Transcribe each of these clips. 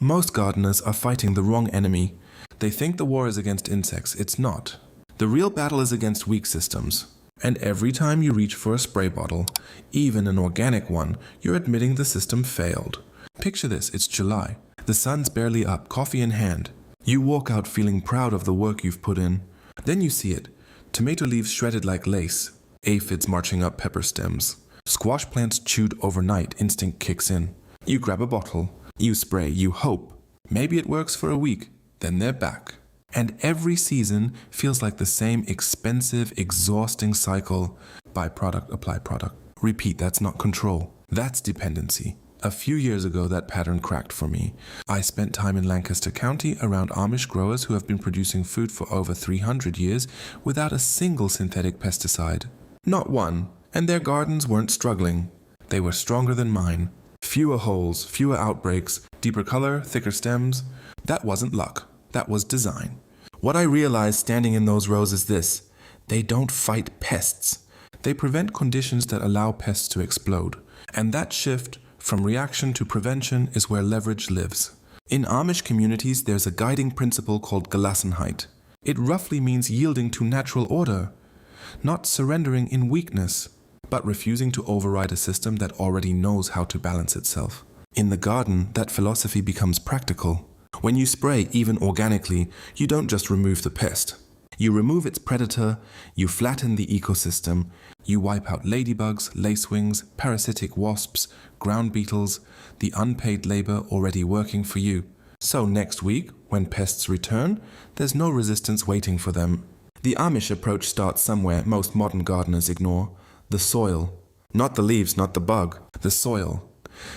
Most gardeners are fighting the wrong enemy. They think the war is against insects. It's not. The real battle is against weak systems. And every time you reach for a spray bottle, even an organic one, you're admitting the system failed. Picture this, it's July. The sun's barely up, coffee in hand. You walk out feeling proud of the work you've put in. Then you see it. Tomato leaves shredded like lace. Aphids marching up pepper stems. Squash plants chewed overnight, instinct kicks in. You grab a bottle. You spray, you hope. Maybe it works for a week. Then they're back. And every season feels like the same expensive, exhausting cycle. Buy product, apply product. Repeat, that's not control. That's dependency. A few years ago, that pattern cracked for me. I spent time in Lancaster County around Amish growers who have been producing food for over 300 years without a single synthetic pesticide. Not one. And their gardens weren't struggling. They were stronger than mine. Fewer holes, fewer outbreaks, deeper color, thicker stems. That wasn't luck. That was design. What I realized standing in those rows is this. They don't fight pests. They prevent conditions that allow pests to explode. And that shift from reaction to prevention is where leverage lives. In Amish communities, there's a guiding principle called Gelassenheit. It roughly means yielding to natural order, not surrendering in weakness, but refusing to override a system that already knows how to balance itself. In the garden, that philosophy becomes practical. When you spray, even organically, you don't just remove the pest. You remove its predator, you flatten the ecosystem, you wipe out ladybugs, lacewings, parasitic wasps, ground beetles, the unpaid labor already working for you. So next week, when pests return, there's no resistance waiting for them. The Amish approach starts somewhere most modern gardeners ignore. The soil. Not the leaves, not the bug. The soil.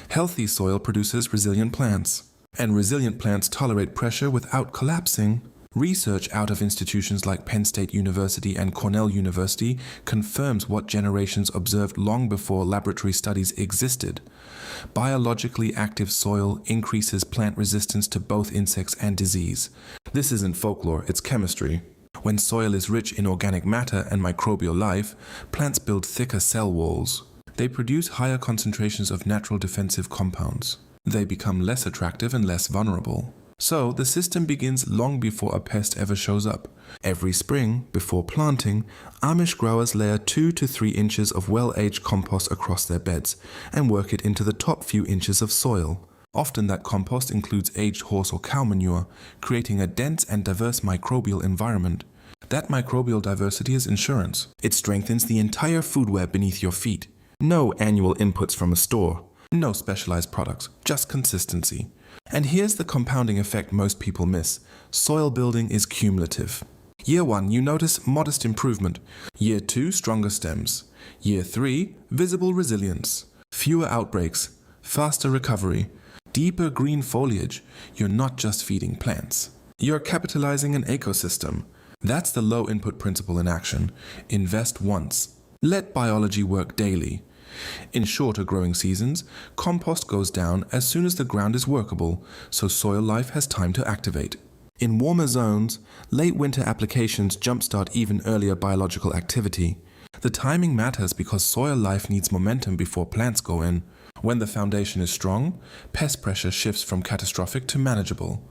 Healthy soil produces resilient plants. And resilient plants tolerate pressure without collapsing. Research out of institutions like Penn State University and Cornell University confirms what generations observed long before laboratory studies existed. Biologically active soil increases plant resistance to both insects and disease. This isn't folklore, it's chemistry. When soil is rich in organic matter and microbial life, plants build thicker cell walls. They produce higher concentrations of natural defensive compounds. They become less attractive and less vulnerable. So the system begins long before a pest ever shows up. Every spring, before planting, Amish growers layer 2 to 3 inches of well-aged compost across their beds and work it into the top few inches of soil. Often that compost includes aged horse or cow manure, creating a dense and diverse microbial environment. That microbial diversity is insurance. It strengthens the entire food web beneath your feet. No annual inputs from a store. No specialized products, just consistency. And here's the compounding effect most people miss. Soil building is cumulative. Year 1, you notice modest improvement. Year 2, stronger stems. Year 3, visible resilience. Fewer outbreaks. Faster recovery. Deeper green foliage. You're not just feeding plants. You're capitalizing an ecosystem. That's the low input principle in action. Invest once. Let biology work daily. In shorter growing seasons, compost goes down as soon as the ground is workable, so soil life has time to activate. In warmer zones, late winter applications jumpstart even earlier biological activity. The timing matters because soil life needs momentum before plants go in. When the foundation is strong, pest pressure shifts from catastrophic to manageable.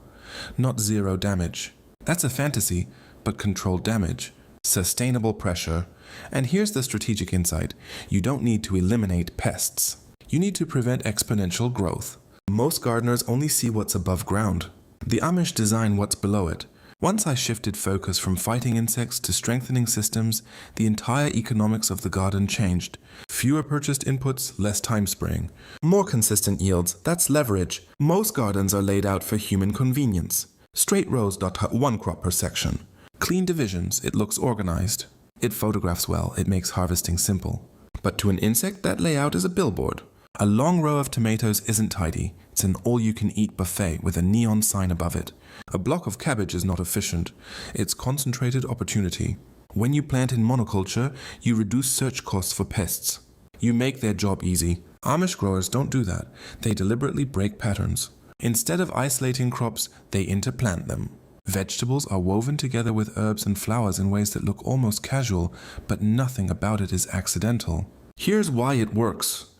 Not zero damage. That's a fantasy, but controlled damage. Sustainable pressure. And here's the strategic insight. You don't need to eliminate pests. You need to prevent exponential growth. Most gardeners only see what's above ground. The Amish design what's below it. Once I shifted focus from fighting insects to strengthening systems, the entire economics of the garden changed. Fewer purchased inputs, less time spraying. More consistent yields, that's leverage. Most gardens are laid out for human convenience. Straight rows dot 1 crop per section. Clean divisions, it looks organized. It photographs well, it makes harvesting simple. But to an insect, that layout is a billboard. A long row of tomatoes isn't tidy. It's an all-you-can-eat buffet with a neon sign above it. A block of cabbage is not efficient. It's concentrated opportunity. When you plant in monoculture, you reduce search costs for pests. You make their job easy. Amish growers don't do that. They deliberately break patterns. Instead of isolating crops, they interplant them. Vegetables are woven together with herbs and flowers in ways that look almost casual, but nothing about it is accidental. Here's why it works.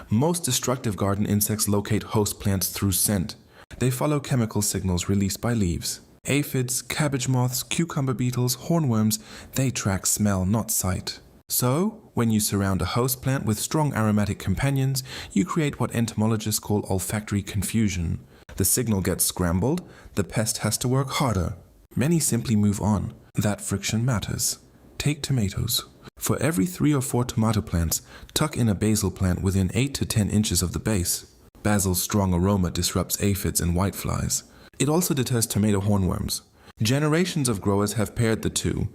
Most destructive garden insects locate host plants through scent. They follow chemical signals released by leaves. Aphids, cabbage moths, cucumber beetles, hornworms, they track smell, not sight. So, when you surround a host plant with strong aromatic companions, you create what entomologists call olfactory confusion. The signal gets scrambled, the pest has to work harder. Many simply move on. That friction matters. Take tomatoes. For every 3 or 4 tomato plants, tuck in a basil plant within 8 to 10 inches of the base. Basil's strong aroma disrupts aphids and whiteflies. It also deters tomato hornworms. Generations of growers have paired the two,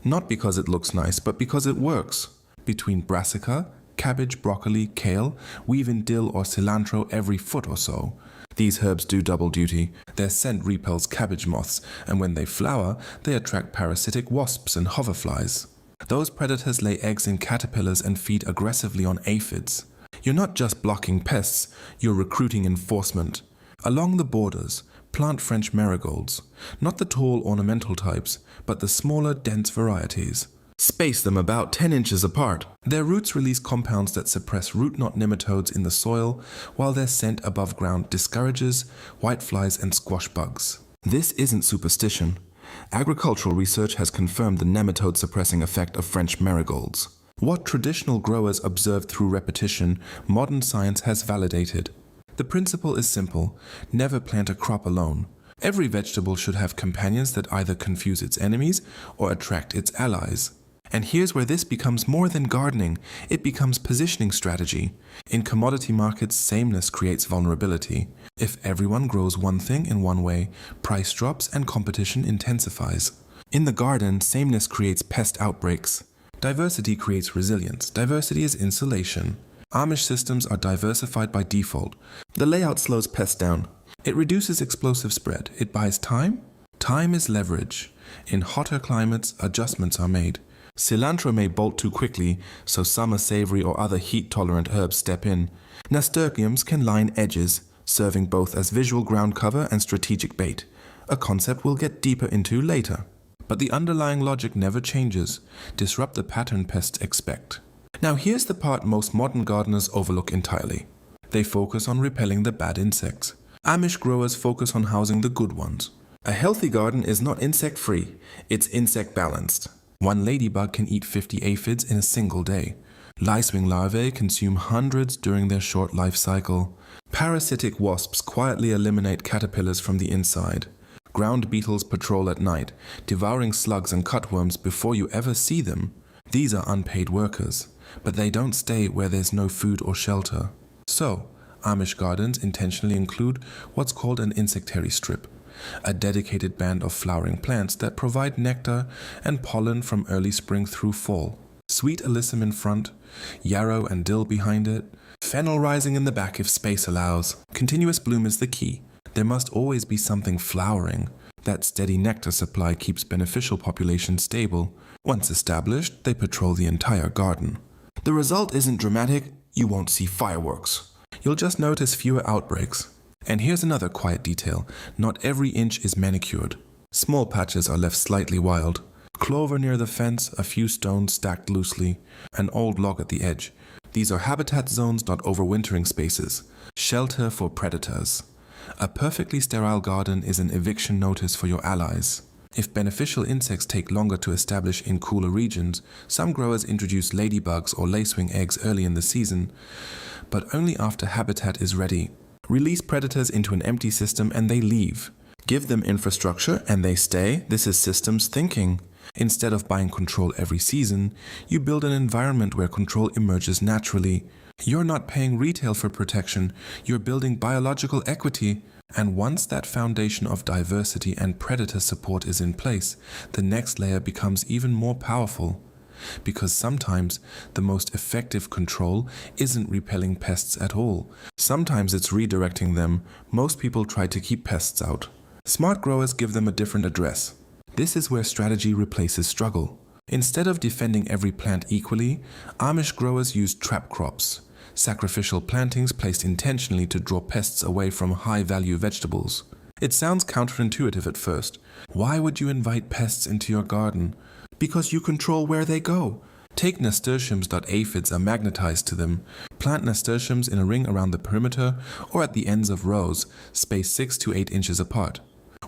not because it looks nice, but because it works. Between brassica, cabbage, broccoli, kale, weave in dill or cilantro every foot or so. These herbs do double duty. Their scent repels cabbage moths, and when they flower, they attract parasitic wasps and hoverflies. Those predators lay eggs in caterpillars and feed aggressively on aphids. You're not just blocking pests, you're recruiting enforcement. Along the borders, plant French marigolds, not the tall ornamental types, but the smaller, dense varieties. Space them about 10 inches apart. Their roots release compounds that suppress root knot nematodes in the soil, while their scent above ground discourages whiteflies and squash bugs. This isn't superstition. Agricultural research has confirmed the nematode-suppressing effect of French marigolds. What traditional growers observed through repetition, modern science has validated. The principle is simple: never plant a crop alone. Every vegetable should have companions that either confuse its enemies or attract its allies. And here's where this becomes more than gardening, it becomes positioning strategy. In commodity markets, sameness creates vulnerability. If everyone grows one thing in one way, price drops and competition intensifies. In the garden, sameness creates pest outbreaks. Diversity creates resilience. Diversity is insulation. Amish systems are diversified by default. The layout slows pests down. It reduces explosive spread. It buys time. Time is leverage. In hotter climates, adjustments are made. Cilantro may bolt too quickly, so summer savory or other heat-tolerant herbs step in. Nasturtiums can line edges, serving both as visual ground cover and strategic bait, a concept we'll get deeper into later. But the underlying logic never changes. Disrupt the pattern pests expect. Now here's the part most modern gardeners overlook entirely. They focus on repelling the bad insects. Amish growers focus on housing the good ones. A healthy garden is not insect-free, it's insect-balanced. One ladybug can eat 50 aphids in a single day. Licewing larvae consume hundreds during their short life cycle. Parasitic wasps quietly eliminate caterpillars from the inside. Ground beetles patrol at night, devouring slugs and cutworms before you ever see them. These are unpaid workers, but they don't stay where there's no food or shelter. So, Amish gardens intentionally include what's called an insectary strip, a dedicated band of flowering plants that provide nectar and pollen from early spring through fall. Sweet alyssum in front, yarrow and dill behind it, fennel rising in the back if space allows. Continuous bloom is the key. There must always be something flowering. That steady nectar supply keeps beneficial populations stable. Once established, they patrol the entire garden. The result isn't dramatic, you won't see fireworks. You'll just notice fewer outbreaks. And here's another quiet detail: not every inch is manicured. Small patches are left slightly wild. Clover near the fence, a few stones stacked loosely, an old log at the edge. These are habitat zones, not overwintering spaces. Shelter for predators. A perfectly sterile garden is an eviction notice for your allies. If beneficial insects take longer to establish in cooler regions, some growers introduce ladybugs or lacewing eggs early in the season, but only after habitat is ready. Release predators into an empty system and they leave. Give them infrastructure and they stay. This is systems thinking. Instead of buying control every season, you build an environment where control emerges naturally. You're not paying retail for protection, you're building biological equity. And once that foundation of diversity and predator support is in place, the next layer becomes even more powerful. Because sometimes the most effective control isn't repelling pests at all. Sometimes it's redirecting them. Most people try to keep pests out. Smart growers give them a different address. This is where strategy replaces struggle. Instead of defending every plant equally, Amish growers use trap crops, sacrificial plantings placed intentionally to draw pests away from high-value vegetables. It sounds counterintuitive at first. Why would you invite pests into your garden? Because you control where they go. Take nasturtiums. Aphids are magnetized to them. Plant nasturtiums in a ring around the perimeter or at the ends of rows, spaced 6 to 8 inches apart.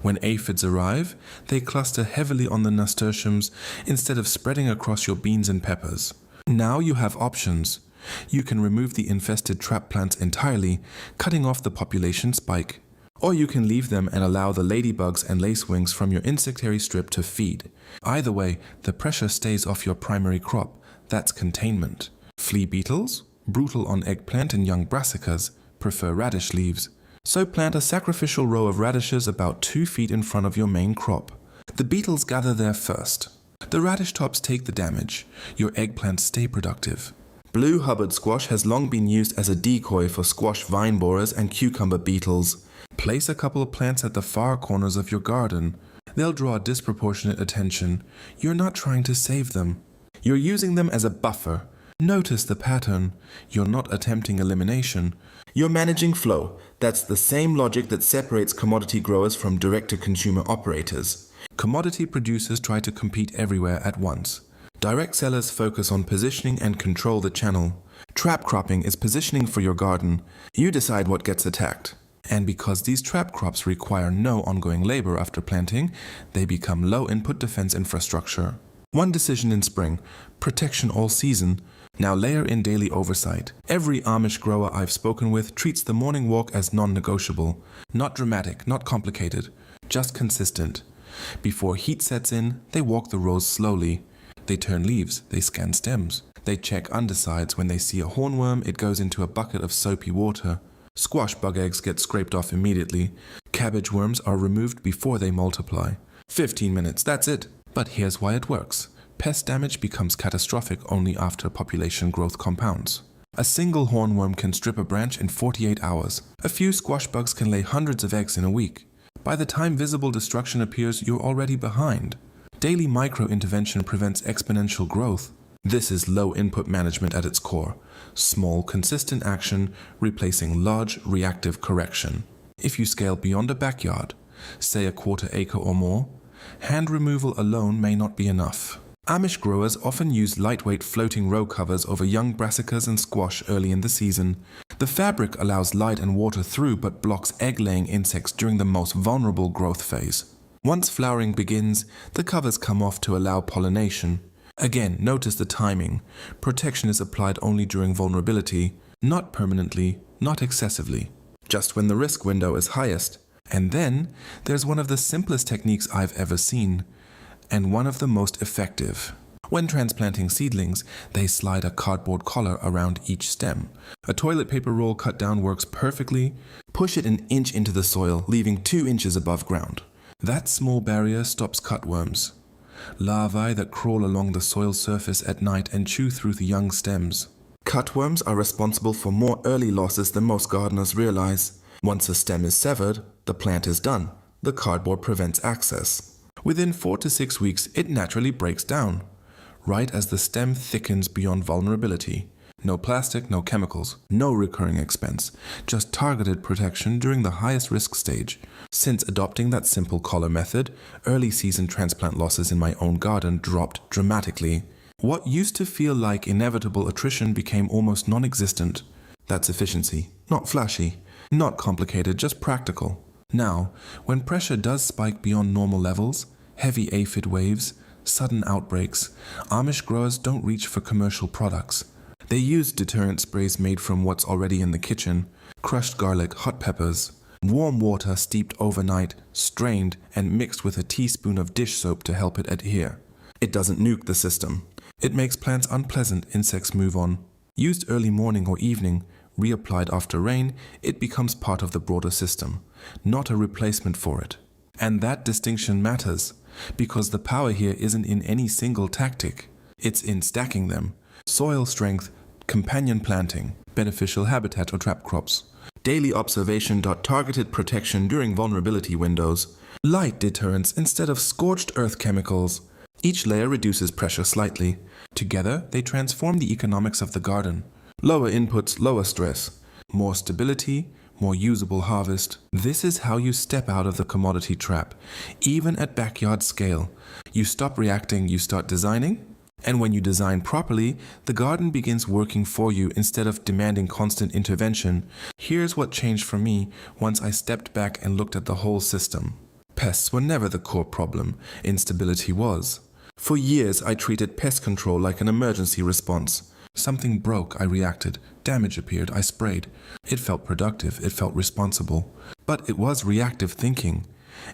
When aphids arrive, they cluster heavily on the nasturtiums instead of spreading across your beans and peppers. Now you have options. You can remove the infested trap plants entirely, cutting off the population spike. Or you can leave them and allow the ladybugs and lacewings from your insectary strip to feed. Either way, the pressure stays off your primary crop. That's containment. Flea beetles, brutal on eggplant and young brassicas, prefer radish leaves. So plant a sacrificial row of radishes about 2 feet in front of your main crop. The beetles gather there first. The radish tops take the damage. Your eggplants stay productive. Blue Hubbard squash has long been used as a decoy for squash vine borers and cucumber beetles. Place a couple of plants at the far corners of your garden. They'll draw disproportionate attention. You're not trying to save them. You're using them as a buffer. Notice the pattern. You're not attempting elimination. You're managing flow. That's the same logic that separates commodity growers from direct-to-consumer operators. Commodity producers try to compete everywhere at once. Direct sellers focus on positioning and control the channel. Trap cropping is positioning for your garden. You decide what gets attacked. And because these trap crops require no ongoing labor after planting, they become low-input defense infrastructure. One decision in spring, protection all season. Now layer in daily oversight. Every Amish grower I've spoken with treats the morning walk as non-negotiable. Not dramatic, not complicated, just consistent. Before heat sets in, they walk the rows slowly. They turn leaves, they scan stems. They check undersides. When they see a hornworm, it goes into a bucket of soapy water. Squash bug eggs get scraped off immediately. Cabbage worms are removed before they multiply. 15 minutes, that's it. But here's why it works. Pest damage becomes catastrophic only after population growth compounds. A single hornworm can strip a branch in 48 hours. A few squash bugs can lay hundreds of eggs in a week. By the time visible destruction appears, you're already behind. Daily micro-intervention prevents exponential growth. This is low-input management at its core. Small, consistent action replacing large, reactive correction. If you scale beyond a backyard, say a quarter acre or more, hand removal alone may not be enough. Amish growers often use lightweight floating row covers over young brassicas and squash early in the season. The fabric allows light and water through but blocks egg-laying insects during the most vulnerable growth phase. Once flowering begins, the covers come off to allow pollination. Again, notice the timing. Protection is applied only during vulnerability, not permanently, not excessively. Just when the risk window is highest. And then, there's one of the simplest techniques I've ever seen, and one of the most effective. When transplanting seedlings, they slide a cardboard collar around each stem. A toilet paper roll cut down works perfectly. Push it an inch into the soil, leaving 2 inches above ground. That small barrier stops cutworms, larvae that crawl along the soil surface at night and chew through the young stems. Cutworms are responsible for more early losses than most gardeners realize. Once a stem is severed, the plant is done. The cardboard prevents access. Within 4 to 6 weeks, it naturally breaks down, right as the stem thickens beyond vulnerability. No plastic, no chemicals, no recurring expense, just targeted protection during the highest risk stage. Since adopting that simple collar method, early season transplant losses in my own garden dropped dramatically. What used to feel like inevitable attrition became almost non-existent. That's efficiency, not flashy, not complicated, just practical. Now, when pressure does spike beyond normal levels, heavy aphid waves, sudden outbreaks, Amish growers don't reach for commercial products. They use deterrent sprays made from what's already in the kitchen, crushed garlic, hot peppers, warm water steeped overnight, strained and mixed with a teaspoon of dish soap to help it adhere. It doesn't nuke the system. It makes plants unpleasant, insects move on. Used early morning or evening, reapplied after rain, it becomes part of the broader system, not a replacement for it. And that distinction matters, because the power here isn't in any single tactic. It's in stacking them. Soil strength, companion planting, beneficial habitat or trap crops, daily observation. Targeted protection during vulnerability windows, light deterrence instead of scorched earth chemicals. Each layer reduces pressure slightly. Together, they transform the economics of the garden. Lower inputs, lower stress. More stability, more usable harvest. This is how you step out of the commodity trap, even at backyard scale. You stop reacting, you start designing. And when you design properly, the garden begins working for you instead of demanding constant intervention. Here's what changed for me once I stepped back and looked at the whole system. Pests were never the core problem, instability was. For years, I treated pest control like an emergency response. Something broke, I reacted. Damage appeared, I sprayed. It felt productive, it felt responsible. But it was reactive thinking.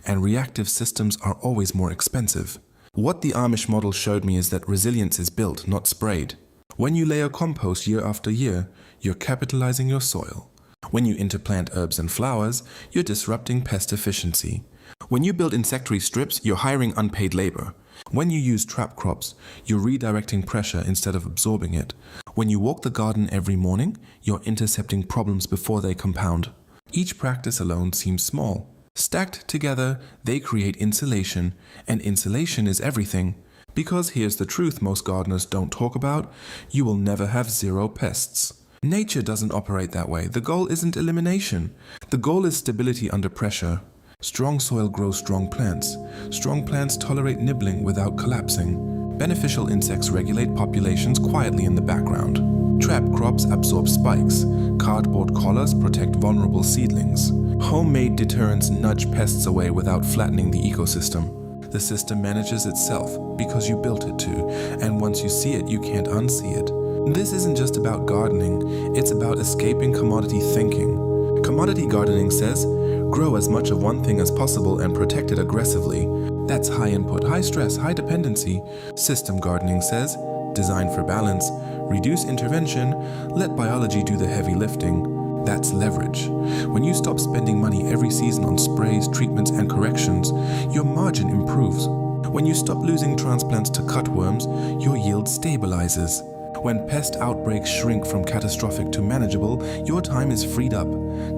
And reactive systems are always more expensive. What the Amish model showed me is that resilience is built, not sprayed. When you layer compost year after year, you're capitalizing your soil. When you interplant herbs and flowers, you're disrupting pest efficiency. When you build insectary strips, you're hiring unpaid labor. When you use trap crops, you're redirecting pressure instead of absorbing it. When you walk the garden every morning, you're intercepting problems before they compound. Each practice alone seems small. Stacked together, they create insulation, and insulation is everything. Because here's the truth most gardeners don't talk about, you will never have zero pests. Nature doesn't operate that way. The goal isn't elimination. The goal is stability under pressure. Strong soil grows strong plants. Strong plants tolerate nibbling without collapsing. Beneficial insects regulate populations quietly in the background. Trap crops absorb spikes. Cardboard collars protect vulnerable seedlings. Homemade deterrents nudge pests away without flattening the ecosystem. The system manages itself because you built it to, and once you see it, you can't unsee it. This isn't just about gardening, it's about escaping commodity thinking. Commodity gardening says, grow as much of one thing as possible and protect it aggressively. That's high input, high stress, high dependency. System gardening says, design for balance, reduce intervention, let biology do the heavy lifting. That's leverage. When you stop spending money every season on sprays, treatments, and corrections, your margin improves. When you stop losing transplants to cutworms, your yield stabilizes. When pest outbreaks shrink from catastrophic to manageable, your time is freed up.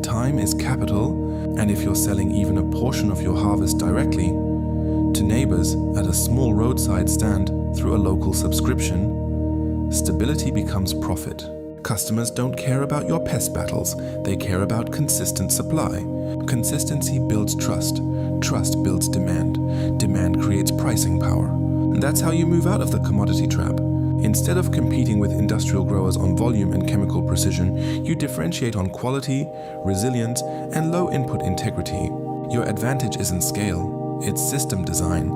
Time is capital, and if you're selling even a portion of your harvest directly to neighbors at a small roadside stand through a local subscription, stability becomes profit. Customers don't care about your pest battles, they care about consistent supply. Consistency builds trust. Trust builds demand. Demand creates pricing power. And that's how you move out of the commodity trap. Instead of competing with industrial growers on volume and chemical precision, you differentiate on quality, resilience, and low input integrity. Your advantage isn't scale, it's system design.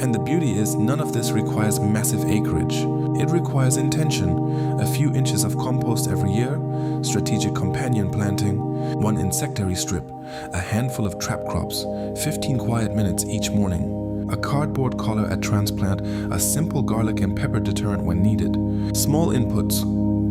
And the beauty is none of this requires massive acreage. It requires intention, a few inches of compost every year, strategic companion planting, one insectary strip, a handful of trap crops, 15 quiet minutes each morning. A cardboard collar at transplant, a simple garlic and pepper deterrent when needed. Small inputs,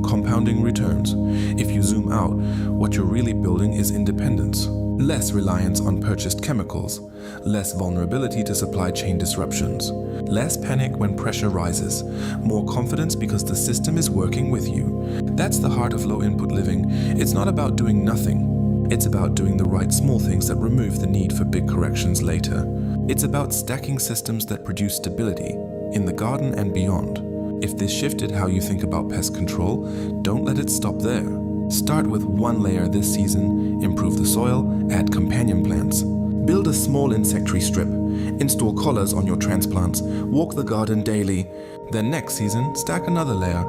compounding returns. If you zoom out, what you're really building is independence. Less reliance on purchased chemicals. Less vulnerability to supply chain disruptions. Less panic when pressure rises. More confidence because the system is working with you. That's the heart of low input living. It's not about doing nothing. It's about doing the right small things that remove the need for big corrections later. It's about stacking systems that produce stability in the garden and beyond. If this shifted how you think about pest control, don't let it stop there. Start with one layer this season, improve the soil, add companion plants. Build a small insectary strip, install collars on your transplants, walk the garden daily. Then next season, stack another layer.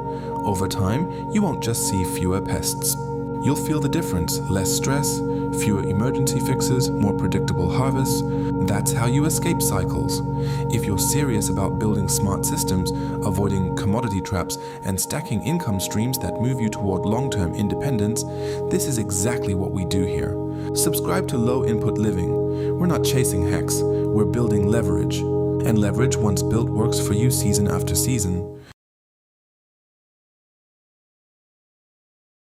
Over time, you won't just see fewer pests. You'll feel the difference, less stress, fewer emergency fixes, more predictable harvests. That's how you escape cycles. If you're serious about building smart systems, avoiding commodity traps, and stacking income streams that move you toward long-term independence, this is exactly what we do here. Subscribe to Low Input Living. We're not chasing hacks, we're building leverage. And leverage, once built, works for you season after season.